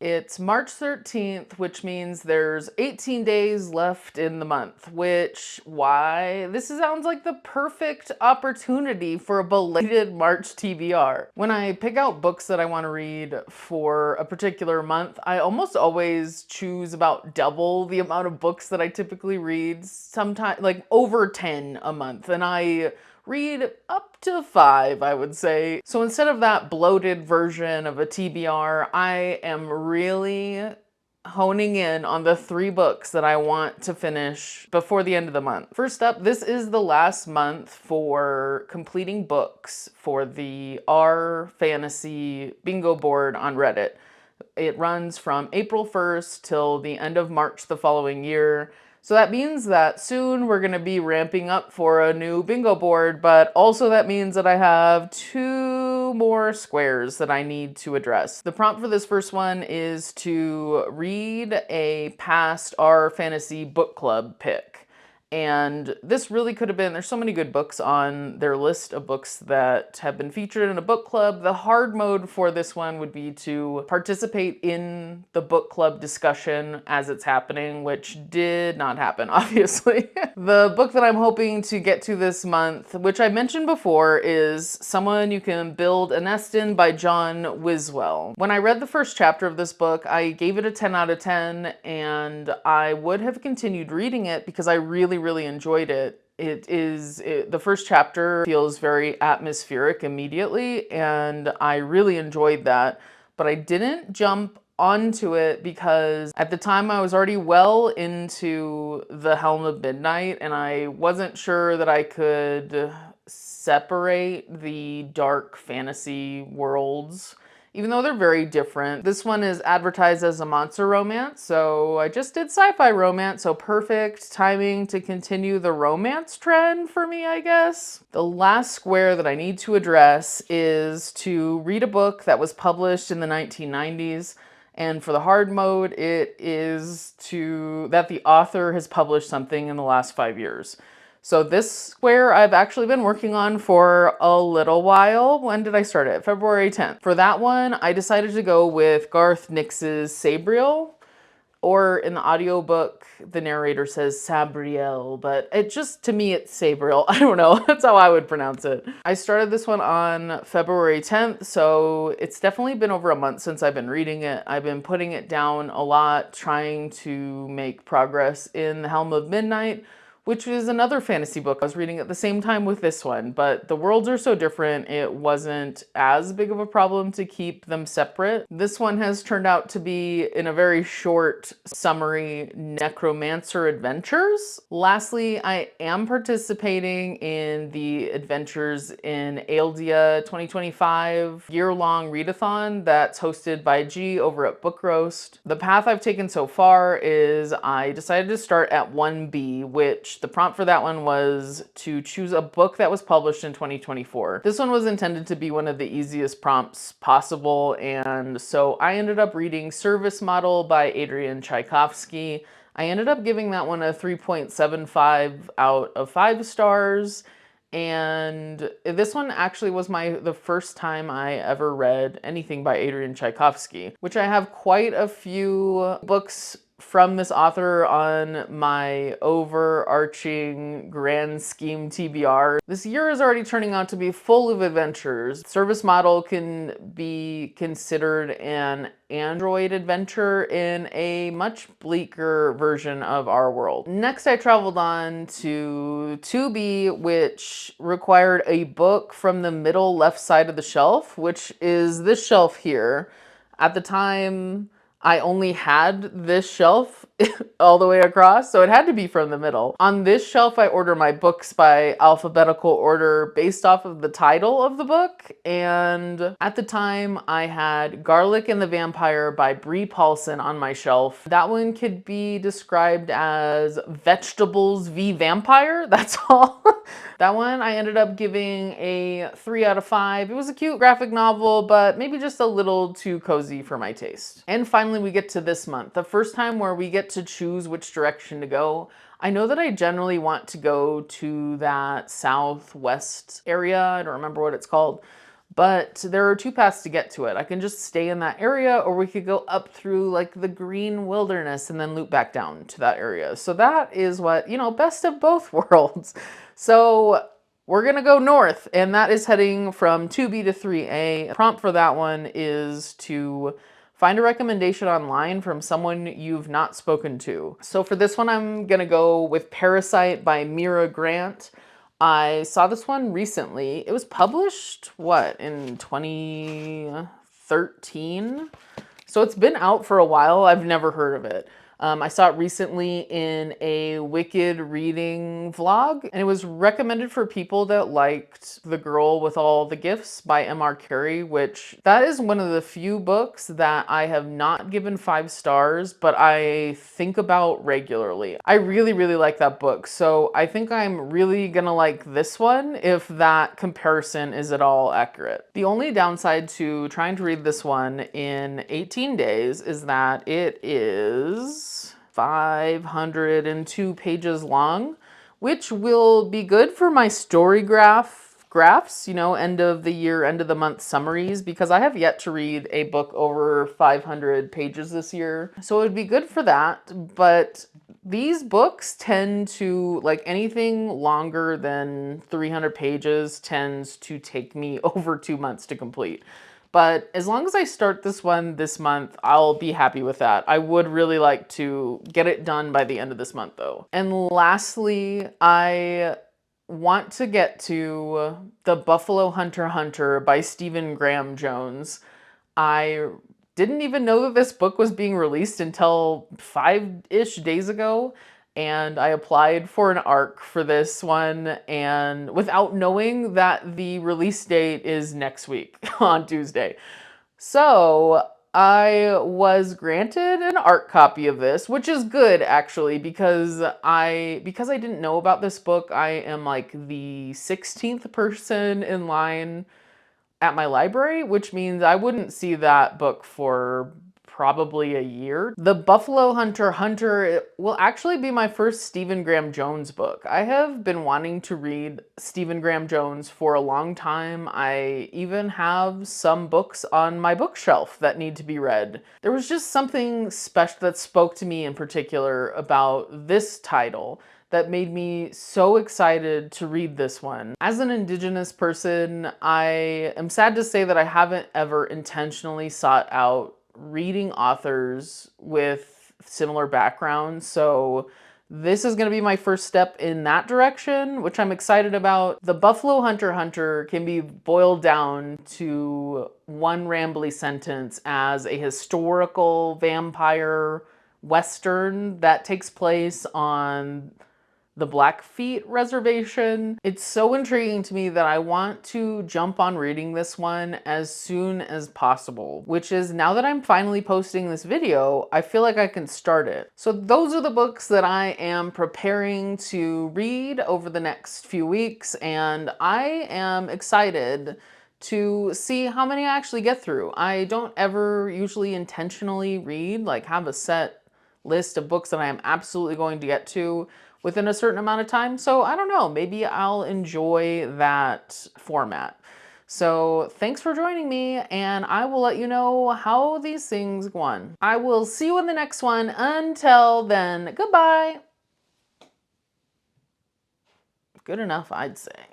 It's March 13th, which means there's 18 days left in the month, why this sounds like the perfect opportunity for a belated March TBR. When I pick out books that I want to read for a particular month, I almost always choose about double the amount of books that I typically read, sometimes like over 10 a month, and I read up to 5, I would say. So instead of that bloated version of a TBR, I am really honing in on the 3 books that I want to finish before the end of the month. First up, this is the last month for completing books for the R Fantasy bingo board on Reddit. It runs from April 1st till the end of March the following year. So that means that soon we're going to be ramping up for a new bingo board, but also that means that I have 2 more squares that I need to address. The prompt for this first one is to read a past R Fantasy book club pick. And this really could have been, there's so many good books on their list of books that have been featured in a book club. The hard mode for this one would be to participate in the book club discussion as it's happening, which did not happen, obviously. The book that I'm hoping to get to this month, which I mentioned before, is Someone You Can Build a Nest In by John Wiswell. When I read the first chapter of this book, I gave it a 10 out of 10, and I would have continued reading it because I really enjoyed it. The first chapter feels very atmospheric immediately, and I really enjoyed that, but I didn't jump onto it because at the time I was already well into the Helm of Midnight, and I wasn't sure that I could separate the dark fantasy worlds, even though they're very different. This one is advertised as a monster romance, so I just did sci-fi romance, so perfect timing to continue the romance trend for me, I guess. The last square that I need to address is to read a book that was published in the 1990s, and for the hard mode, it is that the author has published something in the last 5 years. So this square I've actually been working on for a little while. When did I start it? February 10th. For that one, I decided to go with Garth Nix's Sabriel, or in the audiobook, the narrator says Sabriel, but to me, it's Sabriel. I don't know. That's how I would pronounce it. I started this one on February 10th, so it's definitely been over a month since I've been reading it. I've been putting it down a lot, trying to make progress in The Helm of Midnight, which is another fantasy book I was reading at the same time with this one, but the worlds are so different, it wasn't as big of a problem to keep them separate. This one has turned out to be, in a very short summary, necromancer adventures. Lastly, I am participating in the Adventures in Aeldia 2025 year-long readathon that's hosted by G over at Book Roast. The path I've taken so far is I decided to start at 1B, which the prompt for that one was to choose a book that was published in 2024. This one was intended to be one of the easiest prompts possible, and so I ended up reading Service Model by Adrian Tchaikovsky. I ended up giving that one a 3.75 out of 5 stars, and this one actually was the first time I ever read anything by Adrian Tchaikovsky, which I have quite a few books from this author on my overarching grand scheme TBR. This year is already turning out to be full of adventures. Service Model can be considered an Android adventure in a much bleaker version of our world. Next, I traveled on to 2B, which required a book from the middle left side of the shelf, which is this shelf here. At the time, I only had this shelf all the way across, so it had to be from the middle. On this shelf, I order my books by alphabetical order based off of the title of the book, and at the time, I had Garlic and the Vampire by Bree Paulson on my shelf. That one could be described as vegetables v vampire, that's all. That one I ended up giving a 3 out of 5. It was a cute graphic novel, but maybe just a little too cozy for my taste. And finally, we get to this month, the first time where we get to choose which direction to go. I know that I generally want to go to that southwest area. I don't remember what it's called. But there are two paths to get to it. I can just stay in that area, or we could go up through like the green wilderness and then loop back down to that area. So that is what, best of both worlds. So we're gonna go north, and that is heading from 2B to 3A. Prompt for that one is to find a recommendation online from someone you've not spoken to. So for this one, I'm gonna go with Parasite by Mira Grant. I saw this one recently. It was published, what, in 2013? So it's been out for a while. I've never heard of it. I saw it recently in a Wicked reading vlog, and it was recommended for people that liked The Girl with All the Gifts by M.R. Carey, which that is one of the few books that I have not given 5 stars, but I think about regularly. I really, really like that book, so I think I'm really gonna like this one if that comparison is at all accurate. The only downside to trying to read this one in 18 days is that it is 502 pages long, which will be good for my story graphs, end of the year, end of the month summaries, because I have yet to read a book over 500 pages this year. So it would be good for that, but these books tend to, like, anything longer than 300 pages tends to take me over 2 months to complete. But as long as I start this one this month, I'll be happy with that. I would really like to get it done by the end of this month, though. And lastly, I want to get to The Buffalo Hunter by Stephen Graham Jones. I didn't even know that this book was being released until 5-ish days ago, and I applied for an ARC for this one, and without knowing that the release date is next week on Tuesday. So I was granted an ARC copy of this, which is good actually, because I didn't know about this book. I am like the 16th person in line at my library, which means I wouldn't see that book for probably a year. The Buffalo Hunter will actually be my first Stephen Graham Jones book. I have been wanting to read Stephen Graham Jones for a long time. I even have some books on my bookshelf that need to be read. There was just something special that spoke to me in particular about this title that made me so excited to read this one. As an Indigenous person, I am sad to say that I haven't ever intentionally sought out reading authors with similar backgrounds, so this is going to be my first step in that direction, which I'm excited about. The Buffalo Hunter can be boiled down to one rambly sentence as a historical vampire western that takes place on the Blackfeet Reservation. It's so intriguing to me that I want to jump on reading this one as soon as possible, which is, now that I'm finally posting this video, I feel like I can start it. So those are the books that I am preparing to read over the next few weeks, and I am excited to see how many I actually get through. I don't ever usually intentionally read, like have a set list of books that I am absolutely going to get to within a certain amount of time. So I don't know, maybe I'll enjoy that format. So thanks for joining me, and I will let you know how these things go on. I will see you in the next one. Until then, goodbye. Good enough, I'd say.